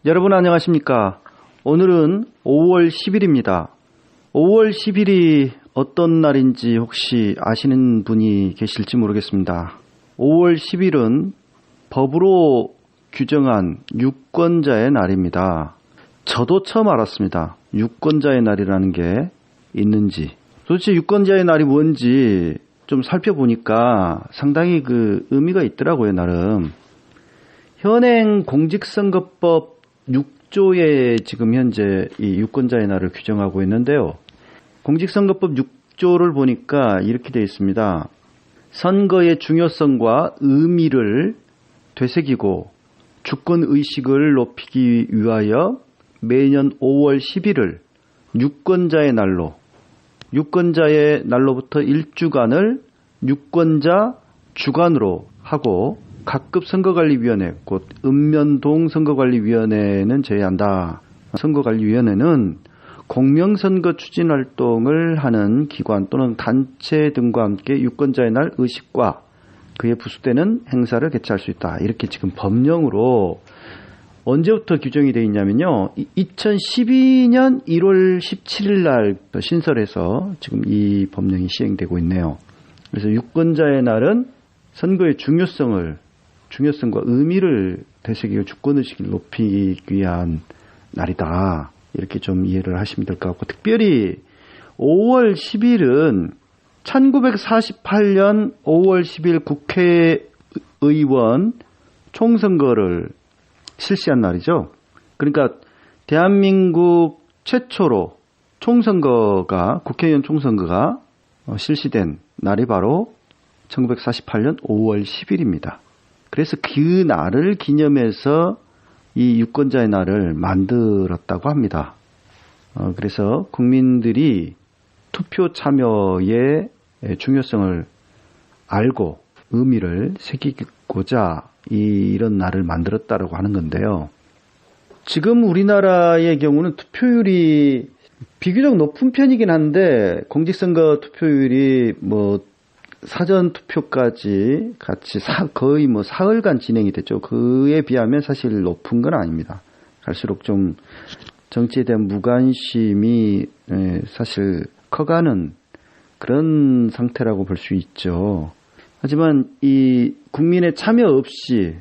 여러분 안녕하십니까? 오늘은 5월 10일입니다. 5월 10일이 어떤 날인지 혹시 아시는 분이 계실지 모르겠습니다. 5월 10일은 법으로 규정한 유권자의 날입니다. 저도 처음 알았습니다. 유권자의 날이라는 게 있는지. 도대체 유권자의 날이 뭔지 좀 살펴보니까 상당히 의미가 있더라고요, 나름. 현행 공직선거법 6조에 지금 현재 이 유권자의 날을 규정하고 있는데요. 공직선거법 6조를 보니까 이렇게 되어 있습니다. 선거의 중요성과 의미를 되새기고 주권의식을 높이기 위하여 매년 5월 10일을 유권자의 날로부터 1주간을 유권자 주간으로 하고 각급 선거관리위원회, 곧 읍면동 선거관리위원회는 제외한다. 선거관리위원회는 공명선거 추진활동을 하는 기관 또는 단체 등과 함께 유권자의 날 의식과 그에 부수되는 행사를 개최할 수 있다. 이렇게 지금 법령으로 언제부터 규정이 되어 있냐면요. 2012년 1월 17일 날 신설해서 지금 이 법령이 시행되고 있네요. 그래서 유권자의 날은 선거의 중요성과 의미를 되새기고 주권의식을 높이기 위한 날이다. 이렇게 좀 이해를 하시면 될 것 같고, 특별히 5월 10일은 1948년 5월 10일 국회의원 총선거를 실시한 날이죠. 그러니까 대한민국 최초로 국회의원 총선거가 실시된 날이 바로 1948년 5월 10일입니다. 그래서 그 날을 기념해서 이 유권자의 날을 만들었다고 합니다. 그래서 국민들이 투표 참여의 중요성을 알고 의미를 새기고자 이런 날을 만들었다고 하는 건데요. 지금 우리나라의 경우는 투표율이 비교적 높은 편이긴 한데 공직선거 투표율이 사전 투표까지 같이 거의 사흘간 진행이 됐죠. 그에 비하면 사실 높은 건 아닙니다. 갈수록 좀 정치에 대한 무관심이 사실 커가는 그런 상태라고 볼 수 있죠. 하지만 이 국민의 참여 없이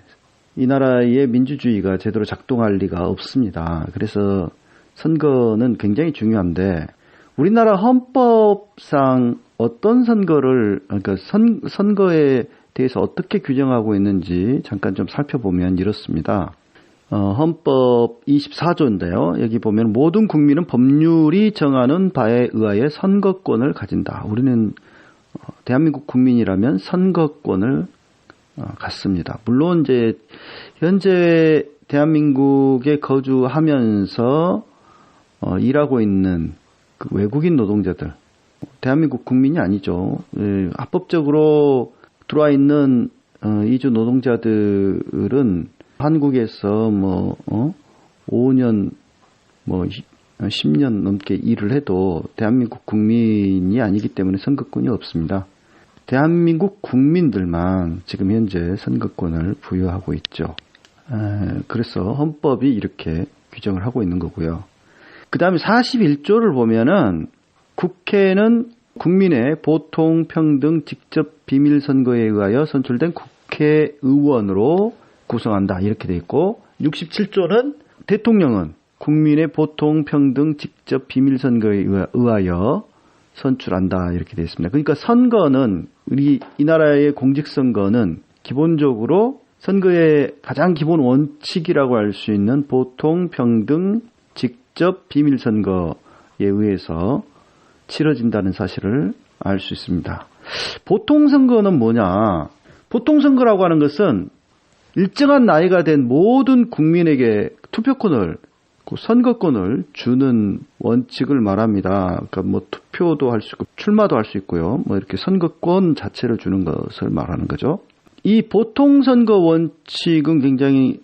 이 나라의 민주주의가 제대로 작동할 리가 없습니다. 그래서 선거는 굉장히 중요한데 우리나라 헌법상 어떤 선거에 대해서 어떻게 규정하고 있는지 잠깐 좀 살펴보면 이렇습니다. 헌법 24조인데요. 여기 보면 모든 국민은 법률이 정하는 바에 의하여 선거권을 가진다. 우리는 대한민국 국민이라면 선거권을 갖습니다. 물론 이제 현재 대한민국에 거주하면서 일하고 있는 그 외국인 노동자들, 대한민국 국민이 아니죠. 합법적으로 들어와 있는 이주 노동자들은 한국에서 5년 10년 넘게 일을 해도 대한민국 국민이 아니기 때문에 선거권이 없습니다. 대한민국 국민들만 지금 현재 선거권을 부여하고 있죠. 그래서 헌법이 이렇게 규정을 하고 있는 거고요. 그 다음에 41조를 보면은 국회는 국민의 보통 평등 직접 비밀 선거에 의하여 선출된 국회의원으로 구성한다. 이렇게 돼 있고 67조는 대통령은 국민의 보통 평등 직접 비밀 선거에 의하여 선출한다. 이렇게 되어 있습니다. 그러니까 선거는 이 나라의 공직선거는 기본적으로 선거의 가장 기본 원칙이라고 할 수 있는 보통 평등 직접 비밀 선거에 의해서 치러진다는 사실을 알 수 있습니다. 보통 선거는 뭐냐? 보통 선거라고 하는 것은 일정한 나이가 된 모든 국민에게 투표권을, 선거권을 주는 원칙을 말합니다. 그러니까 투표도 할 수 있고 출마도 할 수 있고요. 이렇게 선거권 자체를 주는 것을 말하는 거죠. 이 보통 선거 원칙은 굉장히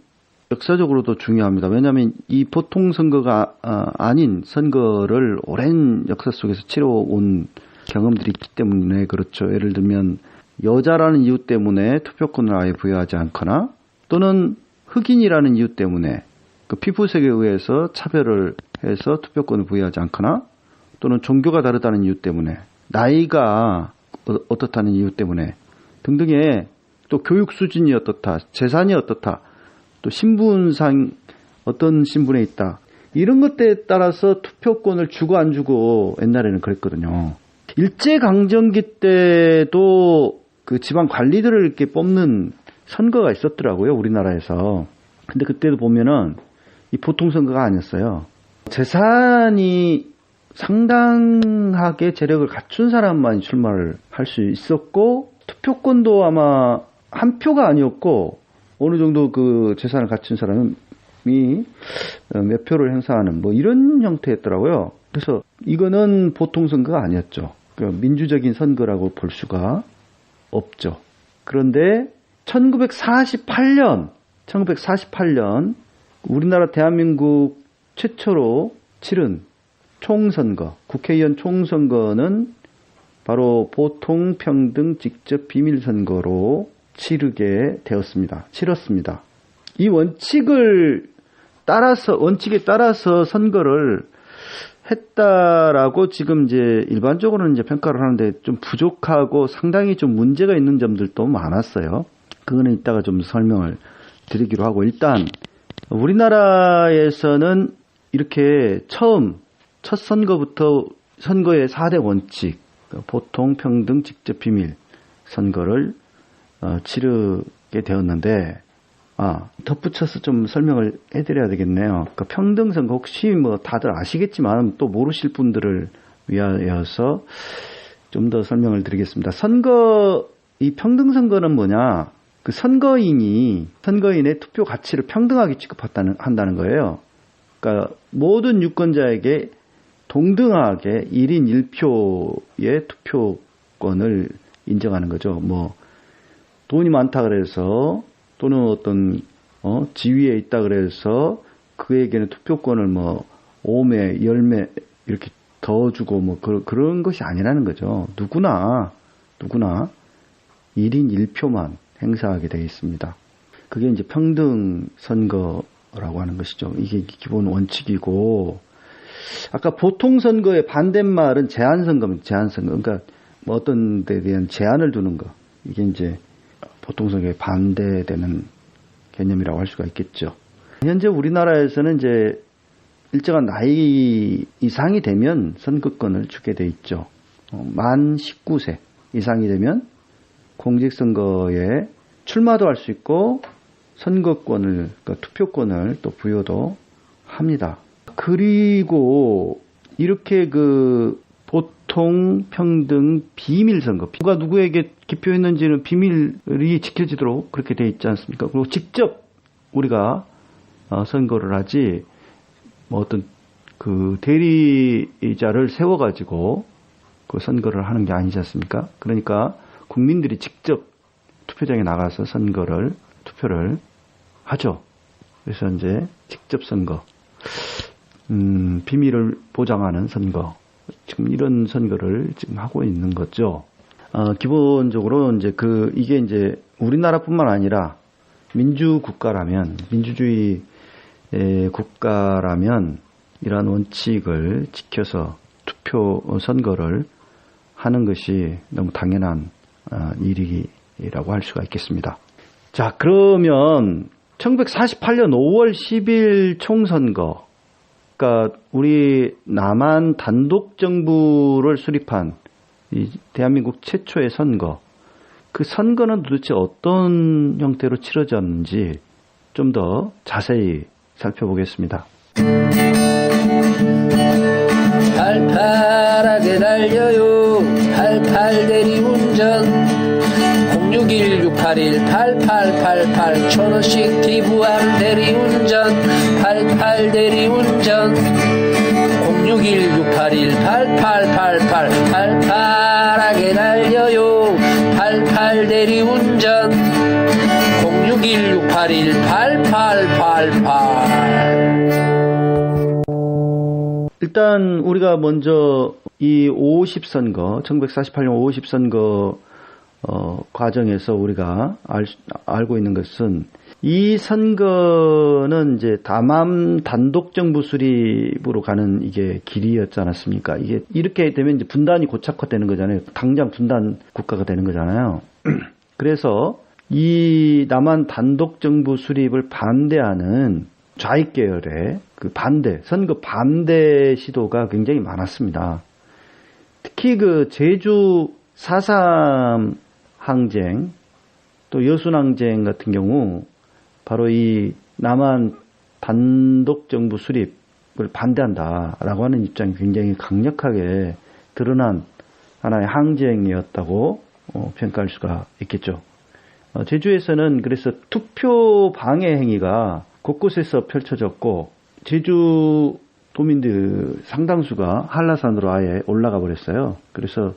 역사적으로도 중요합니다. 왜냐하면 이 보통 선거가 아닌 선거를 오랜 역사 속에서 치러온 경험들이 있기 때문에 그렇죠. 예를 들면 여자라는 이유 때문에 투표권을 아예 부여하지 않거나 또는 흑인이라는 이유 때문에 그 피부색에 의해서 차별을 해서 투표권을 부여하지 않거나 또는 종교가 다르다는 이유 때문에 나이가 어떻다는 이유 때문에 등등의 또 교육 수준이 어떻다, 재산이 어떻다, 또 신분상 어떤 신분에 있다. 이런 것들에 따라서 투표권을 주고 안 주고 옛날에는 그랬거든요. 일제강점기 때도 그 지방 관리들을 이렇게 뽑는 선거가 있었더라고요, 우리나라에서. 근데 그때도 보면은 이 보통 선거가 아니었어요. 재산이 상당하게 재력을 갖춘 사람만 출마를 할 수 있었고, 투표권도 아마 한 표가 아니었고, 어느 정도 그 재산을 갖춘 사람이 몇 표를 행사하는 뭐 이런 형태였더라고요. 그래서 이거는 보통 선거가 아니었죠. 민주적인 선거라고 볼 수가 없죠. 그런데 1948년 우리나라 대한민국 최초로 치른 총선거, 국회의원 총선거는 바로 보통, 평등, 직접, 비밀 선거로 치렀습니다. 이 원칙에 따라서 선거를 했다라고 지금 이제 일반적으로는 이제 평가를 하는데 좀 부족하고 상당히 좀 문제가 있는 점들도 많았어요. 그거는 이따가 좀 설명을 드리기로 하고, 일단 우리나라에서는 이렇게 첫 선거부터 선거의 4대 원칙, 보통, 평등, 직접, 비밀 선거를 치르게 되었는데, 덧붙여서 좀 설명을 해드려야 되겠네요. 그러니까 평등 선거 혹시 뭐 다들 아시겠지만 또 모르실 분들을 위하여서 좀 더 설명을 드리겠습니다. 이 평등 선거는 뭐냐? 그 선거인의 투표 가치를 평등하게 취급한다는 거예요. 그러니까 모든 유권자에게 동등하게 1인 1표의 투표권을 인정하는 거죠. 뭐 돈이 많다 그래서 또는 어떤 지위에 있다 그래서 그에게는 투표권을 뭐 5매, 10매 이렇게 더 주고 뭐 그런 것이 아니라는 거죠. 누구나 1인 1표만 행사하게 되어 있습니다. 그게 이제 평등 선거라고 하는 것이죠. 이게 기본 원칙이고, 아까 보통 선거의 반대말은 제한 선거입니다. 제한 선거. 그러니까 뭐 어떤 데 대한 제한을 두는 거. 이게 이제 보통 선거에 반대되는 개념이라고 할 수가 있겠죠. 현재 우리나라에서는 이제 일정한 나이 이상이 되면 선거권을 주게 돼 있죠. 만 19세 이상이 되면 공직선거에 출마도 할 수 있고 선거권을, 그러니까 투표권을 또 부여도 합니다. 그리고 이렇게 그 보통, 평등, 비밀 선거, 누가 누구에게 기표했는지는 비밀이 지켜지도록 그렇게 돼 있지 않습니까? 그리고 직접 우리가 선거를 하지, 뭐 어떤 그 대리자를 세워가지고 그 선거를 하는 게 아니지 않습니까? 그러니까 국민들이 직접 투표장에 나가서 투표를 하죠. 그래서 이제 직접 선거, 비밀을 보장하는 선거, 지금 이런 선거를 지금 하고 있는 거죠. 기본적으로 이제 이게 이제 우리나라뿐만 아니라 민주주의 국가라면 이러한 원칙을 지켜서 선거를 하는 것이 너무 당연한 일이라고 할 수가 있겠습니다. 자, 그러면 1948년 5월 10일 총선거, 그러니까 우리 남한 단독 정부를 수립한 이 대한민국 최초의 선거, 그 선거는 도대체 어떤 형태로 치러졌는지 좀 더 자세히 살펴보겠습니다. 팔팔하게 달려요 88 대리운전 061-681-8888 1,000원씩 기부하는 대리운전 88 대리운전 061-681-8888 팔팔하게 달려요 88 대리운전 061-681 881888. 일단 우리가 먼저 이 50선거, 1948년 50선거 과정에서 우리가 알고 있는 것은 이 선거는 이제 다만 단독정부 수립으로 가는 이게 길이었지 않았습니까? 이게 이렇게 되면 이제 분단이 고착화되는 거잖아요. 당장 분단 국가가 되는 거잖아요. 그래서 이 남한 단독정부 수립을 반대하는 좌익 계열의 그 선거 반대 시도가 굉장히 많았습니다. 특히 그 제주 4.3 항쟁, 또 여순항쟁 같은 경우 바로 이 남한 단독정부 수립을 반대한다라고 하는 입장이 굉장히 강력하게 드러난 하나의 항쟁이었다고 평가할 수가 있겠죠. 제주에서는 그래서 투표 방해 행위가 곳곳에서 펼쳐졌고 제주 도민들 상당수가 한라산으로 아예 올라가 버렸어요. 그래서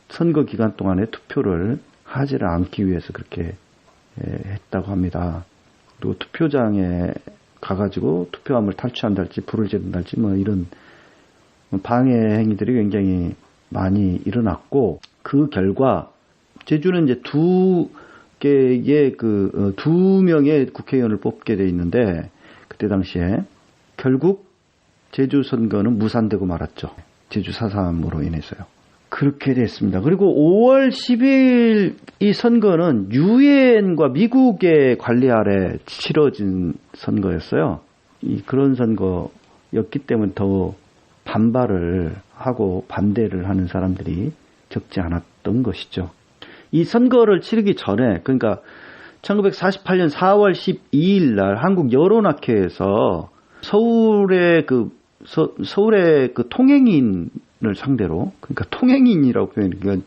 선거 기간 동안에 투표를 하지를 않기 위해서 그렇게 했다고 합니다. 그리고 투표장에 가가지고 투표함을 탈취한달지 불을 지른달지 뭐 이런 방해 행위들이 굉장히 많이 일어났고 그 결과 제주는 이제 두 명의 국회의원을 뽑게 돼 있는데 그때 당시에 결국 제주 선거는 무산되고 말았죠. 제주 4.3으로 인해서요. 그렇게 됐습니다. 그리고 5월 10일 이 선거는 유엔과 미국의 관리 아래 치러진 선거였어요. 그런 선거였기 때문에 더 반발을 하고 반대를 하는 사람들이 적지 않았던 것이죠. 이 선거를 치르기 전에, 그러니까 1948년 4월 12일 날 한국 여론학회에서 서울의 그 통행인을 상대로, 그러니까 통행인이라고 표현해요.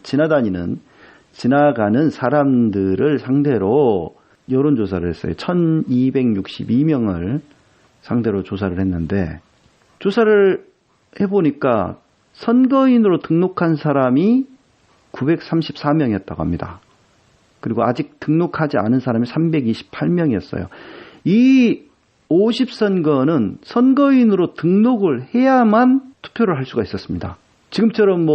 지나가는 사람들을 상대로 여론조사를 했어요. 1262명을 상대로 조사를 했는데, 조사를 해보니까 선거인으로 등록한 사람이 934명이었다고 합니다. 그리고 아직 등록하지 않은 사람이 328명이었어요. 이 50선거는 선거인으로 등록을 해야만 투표를 할 수가 있었습니다. 지금처럼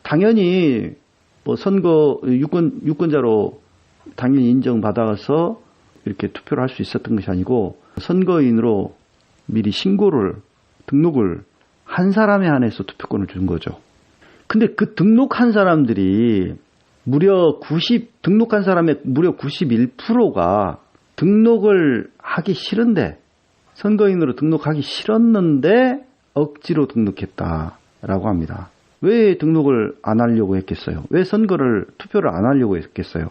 당연히 선거 유권자로 당연히 인정받아서 이렇게 투표를 할 수 있었던 것이 아니고 선거인으로 미리 등록을 한 사람에 한해서 투표권을 준 거죠. 근데 그 등록한 사람들이 등록한 사람의 무려 91%가 등록을 하기 싫은데, 선거인으로 등록하기 싫었는데 억지로 등록했다라고 합니다. 왜 등록을 안 하려고 했겠어요? 왜 투표를 안 하려고 했겠어요?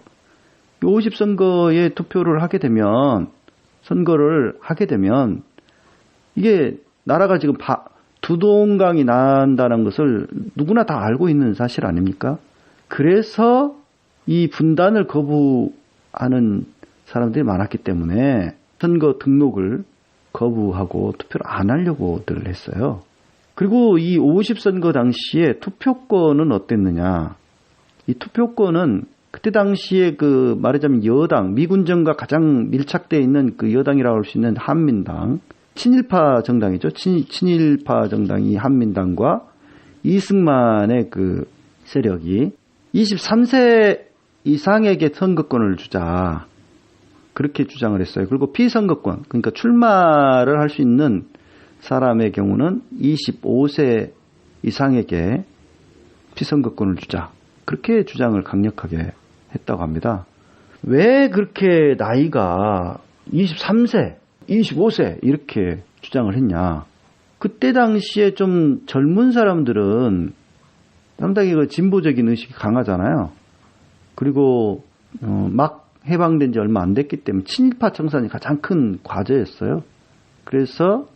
50선거에 선거를 하게 되면 이게 나라가 지금 두동강이 난다는 것을 누구나 다 알고 있는 사실 아닙니까? 그래서 이 분단을 거부하는 사람들이 많았기 때문에 선거 등록을 거부하고 투표를 안 하려고들 했어요. 그리고 이 50선거 당시에 투표권은 어땠느냐? 이 투표권은 그때 당시에 말하자면 여당, 미군정과 가장 밀착되어 있는 그 여당이라고 할 수 있는 한민당, 친일파 정당이죠. 친일파 정당이 한민당과 이승만의 그 세력이 23세 이상에게 선거권을 주자. 그렇게 주장을 했어요. 그리고 피선거권, 그러니까 출마를 할 수 있는 사람의 경우는 25세 이상에게 피선거권을 주자. 그렇게 주장을 강력하게 했다고 합니다. 왜 그렇게 나이가 23세, 25세 이렇게 주장을 했냐. 그때 당시에 좀 젊은 사람들은 상당히 진보적인 의식이 강하잖아요. 그리고 막 해방된 지 얼마 안 됐기 때문에 친일파 청산이 가장 큰 과제였어요. 그래서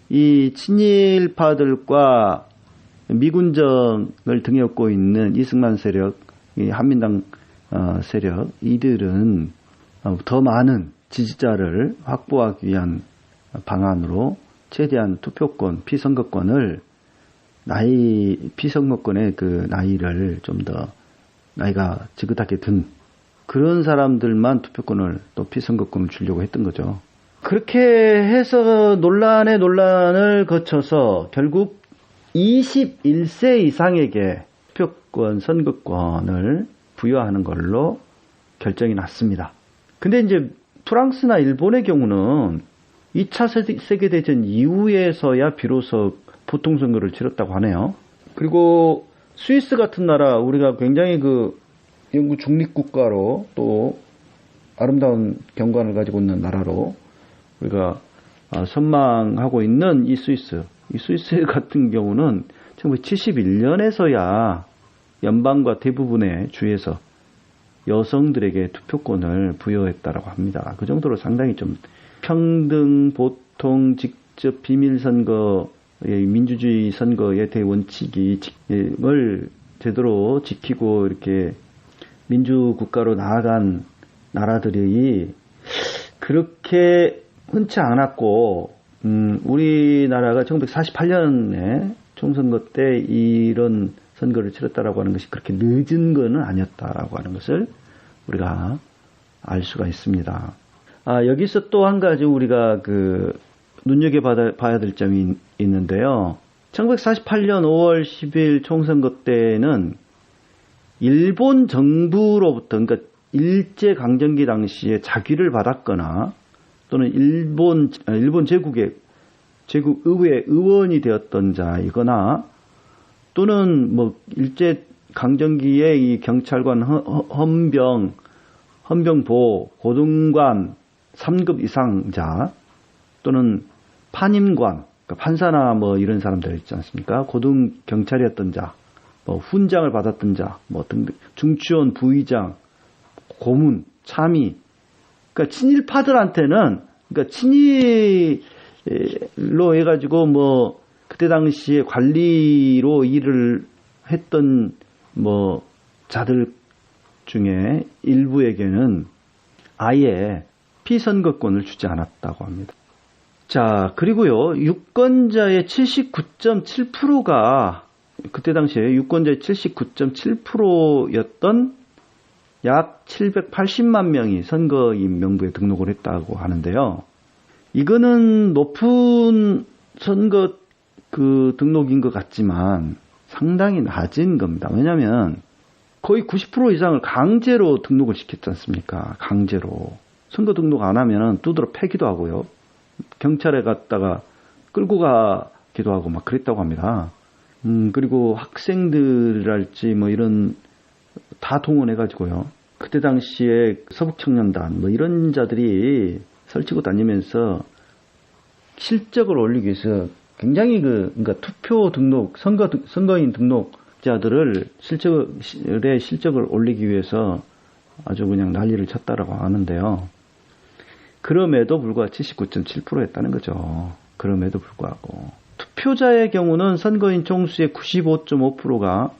이 친일파들과 미군정을 등에 업고 있는 이승만 세력, 이 한민당 세력, 이들은 더 많은 지지자를 확보하기 위한 방안으로 최대한 투표권, 피선거권의 그 나이를 좀 더 나이가 지긋하게 든 그런 사람들만 투표권을 또 피선거권을 주려고 했던 거죠. 그렇게 해서 논란을 거쳐서 결국 21세 이상에게 투표권, 선거권을 부여하는 걸로 결정이 났습니다. 근데 이제 프랑스나 일본의 경우는 2차 세계대전 이후에서야 비로소 보통선거를 치렀다고 하네요. 그리고 스위스 같은 나라, 우리가 굉장히 그 영구 중립국가로 또 아름다운 경관을 가지고 있는 나라로 우리가 선망하고 있는 이 스위스 같은 경우는 1971년에서야 연방과 대부분의 주에서 여성들에게 투표권을 부여했다라고 합니다. 그 정도로 상당히 좀 평등, 보통, 직접, 비밀선거의 민주주의 선거의 대원칙을 제대로 지키고 이렇게 민주국가로 나아간 나라들이 그렇게 흔치 않았고, 우리나라가 1948년에 총선거 때 이런 선거를 치렀다라고 하는 것이 그렇게 늦은 거는 아니었다라고 하는 것을 우리가 알 수가 있습니다. 여기서 또 한 가지 우리가 눈여겨봐야 될 점이 있는데요. 1948년 5월 10일 총선거 때는 일본 정부로부터, 그러니까 일제강점기 당시에 자귀를 받았거나 또는 일본 제국의 제국의회 의원이 되었던 자이거나 또는 일제강점기의 이 경찰관, 헌병보, 고등관 3급 이상자 또는 판임관, 그러니까 판사나 이런 사람들 있지 않습니까? 고등 경찰이었던 자, 훈장을 받았던 자, 등등, 중추원 부의장, 고문, 참의, 그러니까 친일파들한테는, 그러니까 친일로 해가지고 그때 당시에 관리로 일을 했던 자들 중에 일부에게는 아예 피선거권을 주지 않았다고 합니다. 자, 그리고요, 유권자의 79.7%가 그때 당시에 유권자의 79.7%였던 약 780만 명이 선거인 명부에 등록을 했다고 하는데요. 이거는 높은 선거 등록인 것 같지만 상당히 낮은 겁니다. 왜냐하면 거의 90% 이상을 강제로 등록을 시켰지 않습니까? 강제로. 선거 등록 안 하면 두드러 패기도 하고요. 경찰에 갔다가 끌고 가기도 하고 그랬다고 합니다. 그리고 학생들이랄지 이런 다 동원해가지고요. 그때 당시에 서북청년단 이런 자들이 설치고 다니면서 실적을 올리기 위해서 굉장히 그러니까 투표 등록, 선거인 등록자들을 실적을 올리기 위해서 아주 그냥 난리를 쳤다라고 하는데요. 그럼에도 불구하고 79.7%였다는 거죠. 그럼에도 불구하고. 투표자의 경우는 선거인 총수의 95.5%가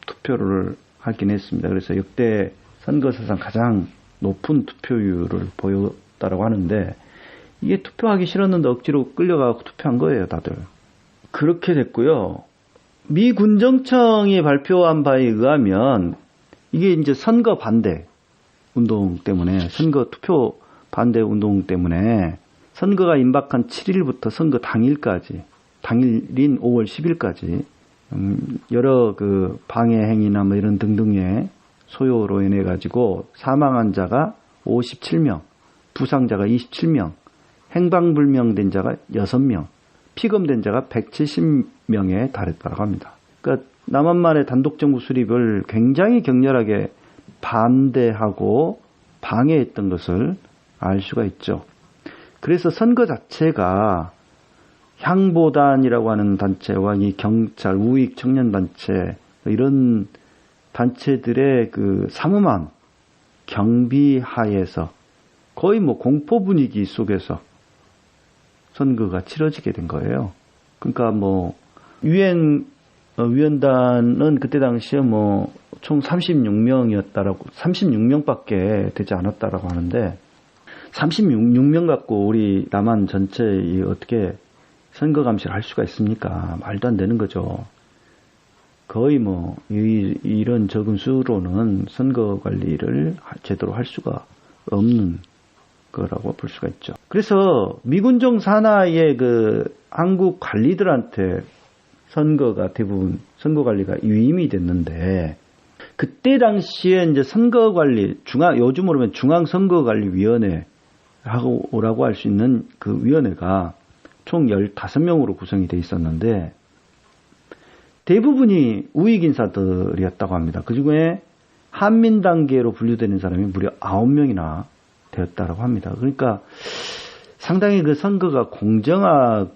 투표를 하긴 했습니다. 그래서 역대 선거사상 가장 높은 투표율을 보였다라고 하는데 이게 투표하기 싫었는데 억지로 끌려가고 투표한 거예요, 다들. 그렇게 됐고요. 미 군정청이 발표한 바에 의하면 이게 이제 선거 반대 운동 때문에, 선거 투표 반대 운동 때문에 선거가 임박한 7일부터 선거 당일까지, 당일인 5월 10일까지 여러 방해 행위나 이런 등등의 소요로 인해 가지고 사망한 자가 57명, 부상자가 27명, 행방불명된 자가 6명, 피검된 자가 170명에 달했다고 합니다. 그러니까 남한만의 단독정부 수립을 굉장히 격렬하게 반대하고 방해했던 것을 알 수가 있죠. 그래서 선거 자체가 향보단이라고 하는 단체와 이 경찰, 우익 청년단체 이런 단체들의 삼엄한 경비하에서 거의 공포 분위기 속에서 선거가 치러지게 된 거예요. 그러니까 유엔 위원단은 그때 당시에 총 36명밖에 되지 않았다라고 하는데 36명 갖고 우리 남한 전체에 어떻게 선거 감시를 할 수가 있습니까? 말도 안 되는 거죠. 거의 뭐 이런 적은 수로는 선거 관리를 제대로 할 수가 없는 거라고 볼 수가 있죠. 그래서 미군정 산하의 그 한국 관리들한테 선거가 대부분 선거 관리가 위임이 됐는데, 그때 당시에 이제 선거 관리 요즘으로 하면 중앙선거관리위원회라고 할 수 있는 그 위원회가 총 15명으로 구성이 돼 있었는데 대부분이 우익 인사들이었다고 합니다. 그중에 한민당계로 분류되는 사람이 무려 9명이나 되었다고 합니다. 그러니까 상당히 그 선거가 공정하게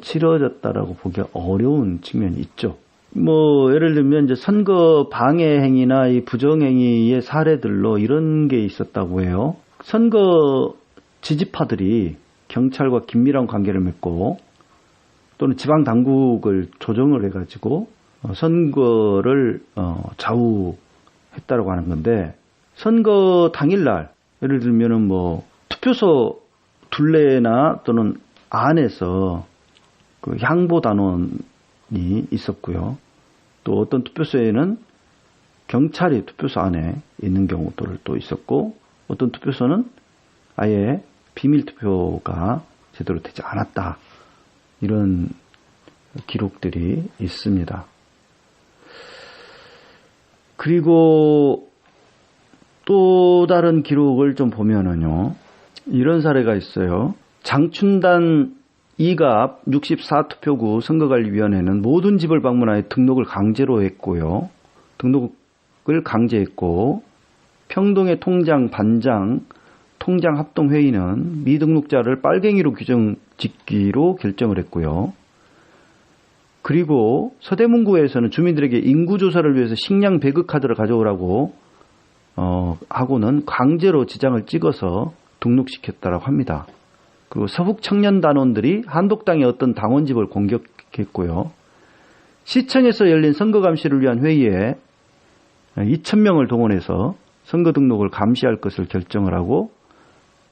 치러졌다라고 보기 어려운 측면이 있죠. 뭐 예를 들면 이제 선거 방해 행위나 이 부정 행위의 사례들로 이런 게 있었다고 해요. 선거 지지파들이 경찰과 긴밀한 관계를 맺고 또는 지방 당국을 조정을 해가지고 선거를 좌우했다라고 하는 건데, 선거 당일날 예를 들면은 뭐 투표소 둘레나 또는 안에서 그 향보 단원이 있었고요. 또 어떤 투표소에는 경찰이 투표소 안에 있는 경우도 또 있었고, 어떤 투표소는 아예 비밀 투표가 제대로 되지 않았다, 이런 기록들이 있습니다. 그리고 또 다른 기록을 좀 보면은요, 이런 사례가 있어요. 장춘단 이갑 64투표구 선거관리위원회는 모든 집을 방문하여 등록을 강제로 했고요. 등록을 강제했고, 평동의 통장 반장 통장 합동회의는 미등록자를 빨갱이로 규정 짓기로 결정을 했고요. 그리고 서대문구에서는 주민들에게 인구조사를 위해서 식량 배급 카드를 가져오라고 하고는 강제로 지장을 찍어서 등록시켰다고 합니다. 그리고 서북 청년단원들이 한독당의 어떤 당원집을 공격했고요. 시청에서 열린 선거감시를 위한 회의에 2,000명을 동원해서 선거 등록을 감시할 것을 결정을 하고,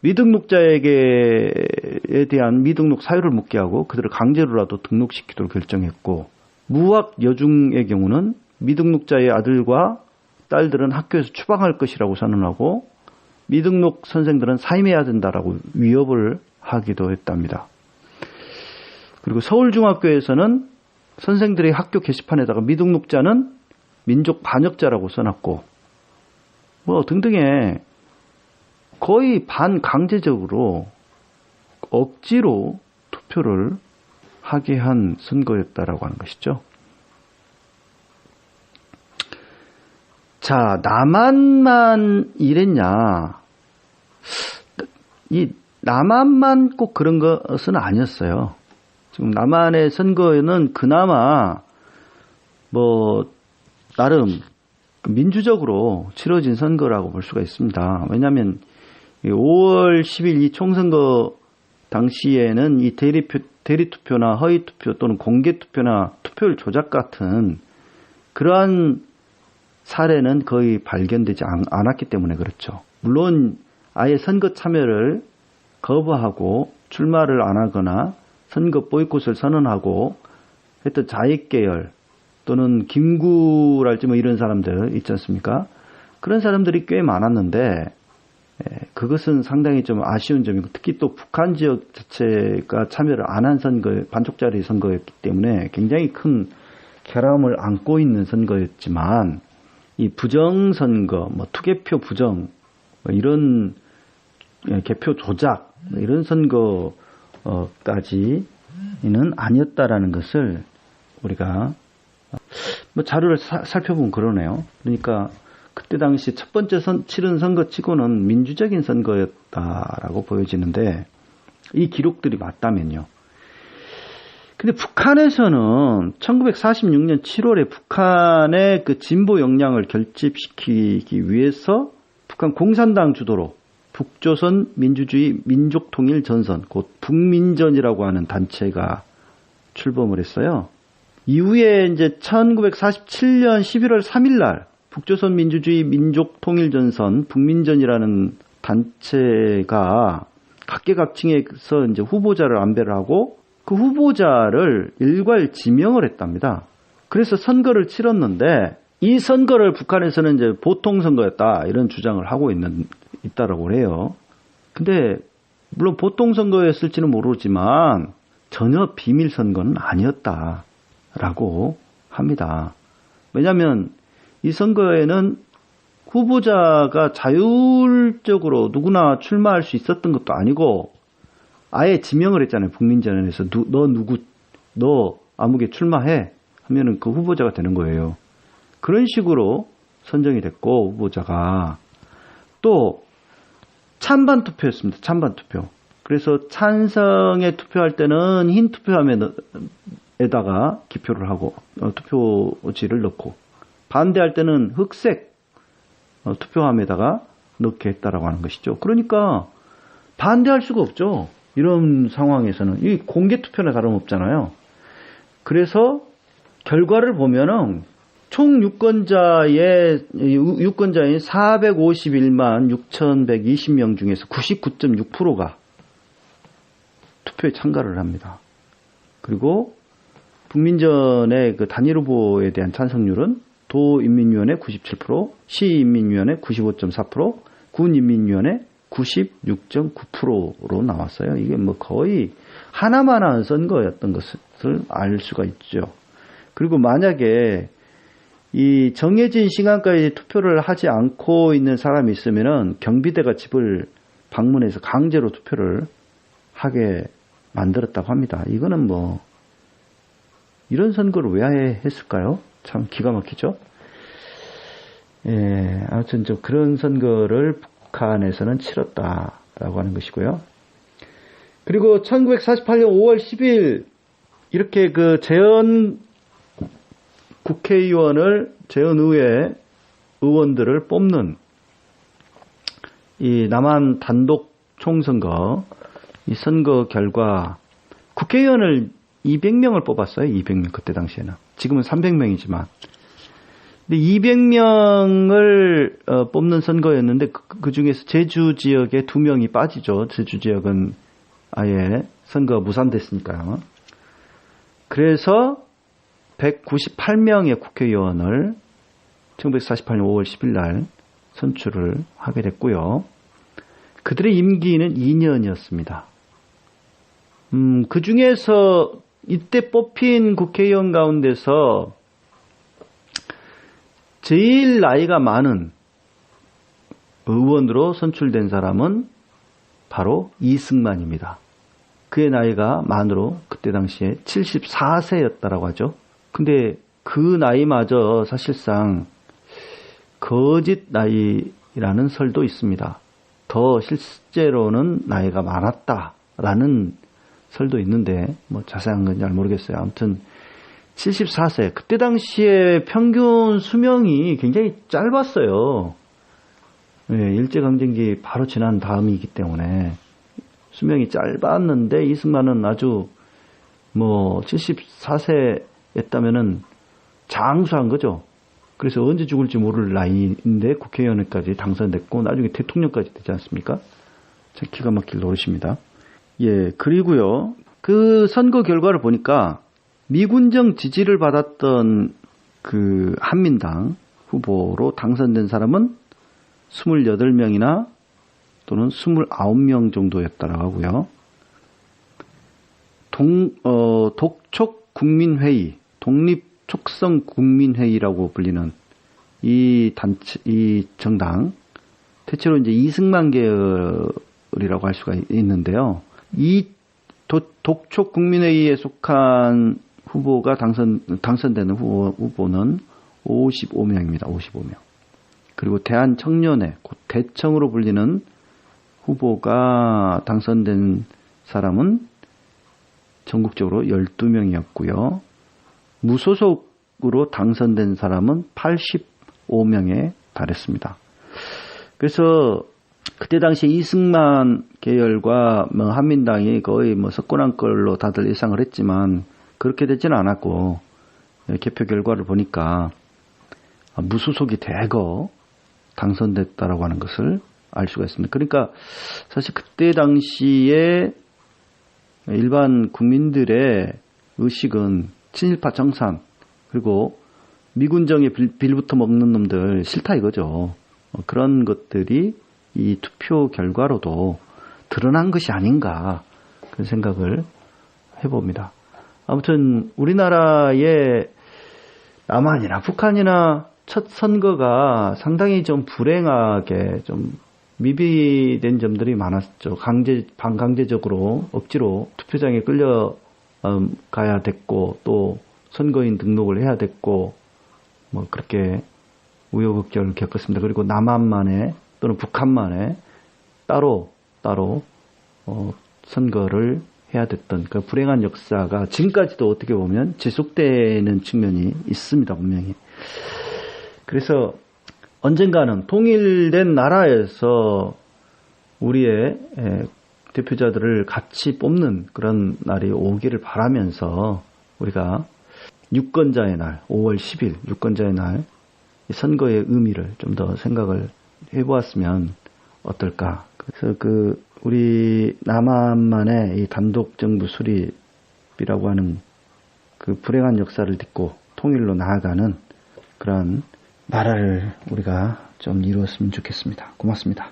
미등록자에게 대한 미등록 사유를 묻게 하고 그들을 강제로라도 등록시키도록 결정했고, 무학 여중의 경우는 미등록자의 아들과 딸들은 학교에서 추방할 것이라고 선언하고 미등록 선생들은 사임해야 된다라고 위협을 하기도 했답니다. 그리고 서울중학교에서는 선생들의 학교 게시판에다가 미등록자는 민족 반역자라고 써놨고, 뭐 등등의 거의 반강제적으로 억지로 투표를 하게 한 선거였다라고 하는 것이죠. 자, 남한만 이랬냐? 이 남한만 꼭 그런 것은 아니었어요. 지금 남한의 선거에는 그나마 뭐 나름 민주적으로 치러진 선거라고 볼 수가 있습니다. 왜냐하면 5월 10일 이 총선거 당시에는 이 대리투표나 허위투표 또는 공개투표나 투표율 조작 같은 그러한 사례는 거의 발견되지 않았기 때문에 그렇죠. 물론 아예 선거 참여를 거부하고 출마를 안 하거나 선거 보이콧을 선언하고 했던 자익계열 또는 김구랄지 뭐 이런 사람들 있지 않습니까? 그런 사람들이 꽤 많았는데 그것은 상당히 좀 아쉬운 점이고, 특히 또 북한 지역 자체가 참여를 안 한 선거, 반쪽짜리 선거였기 때문에 굉장히 큰 결함을 안고 있는 선거였지만, 이 부정선거, 뭐 투개표 부정, 뭐 이런 개표 조작, 뭐 이런 선거까지는 아니었다라는 것을 우리가 뭐 자료를 살펴보면 그러네요. 그러니까 그때 당시 첫 번째 치른 선거치고는 민주적인 선거였다라고 보여지는데, 이 기록들이 맞다면요. 근데 북한에서는 1946년 7월에 북한의 그 진보 역량을 결집시키기 위해서 북한 공산당 주도로 북조선 민주주의 민족통일전선, 곧 북민전이라고 하는 단체가 출범을 했어요. 이후에 이제 1947년 11월 3일 날 북조선 민주주의 민족통일전선 북민전이라는 단체가 각계각층에서 이제 후보자를 안배를 하고 그 후보자를 일괄 지명을 했답니다. 그래서 선거를 치렀는데 이 선거를 북한에서는 이제 보통 선거였다 이런 주장을 하고 있다라고 해요. 근데 물론 보통 선거였을지는 모르지만 전혀 비밀 선거는 아니었다라고 합니다. 왜냐하면 이 선거에는 후보자가 자율적으로 누구나 출마할 수 있었던 것도 아니고 아예 지명을 했잖아요. 국민전원에서 너 아무개 출마해 하면은 그 후보자가 되는 거예요. 그런 식으로 선정이 됐고 후보자가 또 찬반 투표였습니다. 찬반 투표. 그래서 찬성에 투표할 때는 흰 투표함에다가 기표를 하고 투표지를 넣고 반대할 때는 흑색 투표함에다가 넣게 했다라고 하는 것이죠. 그러니까 반대할 수가 없죠. 이런 상황에서는 이 공개 투표나 다름없잖아요. 그래서 결과를 보면은 총 유권자인 451만 6,120명 중에서 99.6%가 투표에 참가를 합니다. 그리고 국민전의 그 단일 후보에 대한 찬성률은 도인민위원회 97%, 시인민위원회 95.4%, 군인민위원회 96.9%로 나왔어요. 이게 뭐 거의 하나만한 선거였던 것을 알 수가 있죠. 그리고 만약에 이 정해진 시간까지 투표를 하지 않고 있는 사람이 있으면은 경비대가 집을 방문해서 강제로 투표를 하게 만들었다고 합니다. 이거는 뭐 이런 선거를 왜 했을까요? 참 기가 막히죠. 예, 아무튼 좀 그런 선거를 북한에서는 치렀다라고 하는 것이고요. 그리고 1948년 5월 10일 이렇게 그 재헌의회 의원들을 뽑는 이 남한 단독 총선거 이 선거 결과 국회의원을 200명을 뽑았어요. 200명 그때 당시에는. 지금은 300명이지만. 근데 200명을 뽑는 선거였는데 그 중에서 제주 지역에 2명이 빠지죠. 제주 지역은 아예 선거 무산됐으니까요. 그래서 198명의 국회의원을 1948년 5월 10일 날 선출을 하게 됐고요. 그들의 임기는 2년이었습니다. 그 중에서 이때 뽑힌 국회의원 가운데서 제일 나이가 많은 의원으로 선출된 사람은 바로 이승만입니다. 그의 나이가 만으로 그때 당시에 74세였다라고 하죠. 근데 그 나이마저 사실상 거짓 나이라는 설도 있습니다. 더 실제로는 나이가 많았다라는 설도 있는데 뭐 자세한 건 잘 모르겠어요. 아무튼 74세. 그때 당시에 평균 수명이 굉장히 짧았어요. 네, 일제강점기 바로 지난 다음이기 때문에 수명이 짧았는데 이승만은 아주 뭐 74세였다면은 장수한 거죠. 그래서 언제 죽을지 모를 나이인데 국회의원까지 당선됐고 나중에 대통령까지 되지 않습니까? 참 기가 막힐 노릇입니다. 예, 그리고요. 그 선거 결과를 보니까 미군정 지지를 받았던 그 한민당 후보로 당선된 사람은 28명이나 또는 29명 정도였다라고 하고요. 독촉국민회의, 독립촉성국민회의라고 불리는 이 정당, 대체로 이제 이승만 계열이라고 할 수가 있는데요. 이 독촉국민회의에 속한 후보가 당선되는 후보는 55명입니다. 55명. 그리고 대한청년회, 곧 대청으로 불리는 후보가 당선된 사람은 전국적으로 12명이었고요. 무소속으로 당선된 사람은 85명에 달했습니다. 그래서 그때 당시 이승만 계열과 한민당이 거의 석권한 걸로 다들 예상을 했지만 그렇게 되지는 않았고 개표 결과를 보니까 무소속이 대거 당선됐다라고 하는 것을 알 수가 있습니다. 그러니까 사실 그때 당시에 일반 국민들의 의식은 친일파 정산, 그리고 미군정에 빌부터 먹는 놈들 싫다 이거죠. 그런 것들이 이 투표 결과로도 드러난 것이 아닌가 그런 생각을 해봅니다. 아무튼 우리나라의 남한이나 북한이나 첫 선거가 상당히 좀 불행하게 좀 미비된 점들이 많았죠. 반강제적으로 억지로 투표장에 끌려 가야 됐고 또 선거인 등록을 해야 됐고 뭐 그렇게 우여곡절을 겪었습니다. 그리고 남한만의 또는 북한만의 따로 선거를 해야 됐던 그 불행한 역사가 지금까지도 어떻게 보면 지속되는 측면이 있습니다. 분명히. 그래서 언젠가는 통일된 나라에서 우리의 대표자들을 같이 뽑는 그런 날이 오기를 바라면서 우리가 유권자의 날, 5월 10일 유권자의 날 선거의 의미를 좀 더 생각을 해보았으면 어떨까. 그래서 우리 남한만의 이 단독 정부 수립이라고 하는 그 불행한 역사를 딛고 통일로 나아가는 그런 나라를 우리가 좀 이루었으면 좋겠습니다. 고맙습니다.